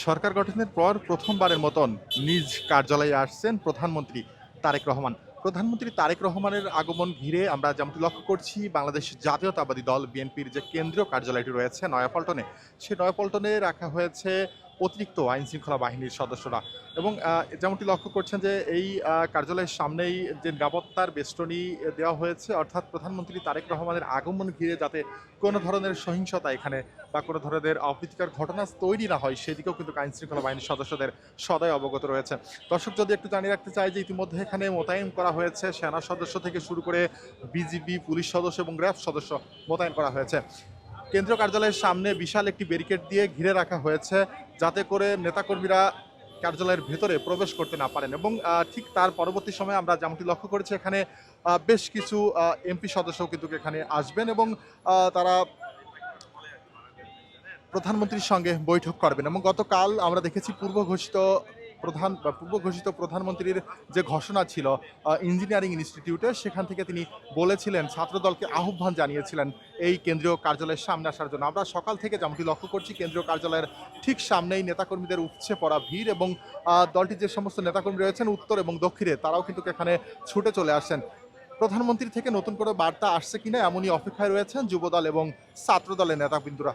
সরকার গঠনের পর প্রথমবারের মতন নিজ কার্যালয়ে আসছেন প্রধানমন্ত্রী তারেক রহমান। প্রধানমন্ত্রী তারেক রহমানের আগমন ঘিরে আমরা যেমনটি লক্ষ্য করছি, বাংলাদেশ জাতীয়তাবাদী দল বিএনপির যে কেন্দ্রীয় কার্যালয়টি রয়েছে নয়াপল্টনে, সেই নয়াপল্টনে রাখা হয়েছে অতিরিক্ত আইন শৃঙ্খলা বাহিনীর সদস্যরা। এবং যেমনটি লক্ষ্য করছেন যে এই কার্যালয়ের সামনেই যে নিরাপত্তার বেষ্টনী দেওয়া হয়েছে, অর্থাৎ প্রধানমন্ত্রী তারেক রহমানের আগমন ঘিরে যাতে কোনো ধরনের সহিংসতা এখানে বা কোনো ধরনের অপ্রীতিকর ঘটনা তৈরি না হয়, সেদিকেও কিন্তু আইন শৃঙ্খলা বাহিনীর সদস্যদের সদয় অবগত রয়েছে। দর্শক, যদি একটু জানিয়ে রাখতে চাই যে ইতিমধ্যে এখানে মোতায়েন করা হয়েছে সেনা সদস্য থেকে শুরু করে বিজিবি, পুলিশ সদস্য এবং র্যাব সদস্য মোতায়েন করা হয়েছে। কেন্দ্রীয় কার্যালয়ের সামনে বিশাল একটি ব্যারিকেড দিয়ে ঘিরে রাখা হয়েছে, যাতে করে নেতাকর্মীরা কার্যালয়ের ভেতরে প্রবেশ করতে না পারেন। এবং ঠিক তার পরবর্তী সময়ে আমরা যেমনটি লক্ষ্য করেছি, এখানে বেশ কিছু এমপি সদস্যও কিন্তু এখানে আসবেন এবং তারা প্রধানমন্ত্রীর সঙ্গে বৈঠক করবেন। এবং গতকাল আমরা দেখেছি পূর্ব ঘোষিত প্রধানমন্ত্রীর যে ঘোষণা ছিল ইঞ্জিনিয়ারিং ইনস্টিটিউটে, সেখান থেকে তিনি বলেছিলেন, ছাত্রদলকে আহ্বান জানিয়েছিলেন এই কেন্দ্রীয় কার্যালয়ের সামনে আসার জন্য। আমরা সকাল থেকে যেমনটি লক্ষ্য করছি, কেন্দ্রীয় কার্যালয়ের ঠিক সামনেই নেতাকর্মীদের উপচে পড়া ভিড় এবং দলটির যে সমস্ত নেতাকর্মী রয়েছেন উত্তর এবং দক্ষিণে, তারাও কিন্তু এখানে ছুটে চলে আসছেন। প্রধানমন্ত্রী থেকে নতুন করে বার্তা আসছে কিনা এমনই অপেক্ষায় রয়েছেন যুবদল এবং ছাত্রদলের নেতাবৃন্দরা।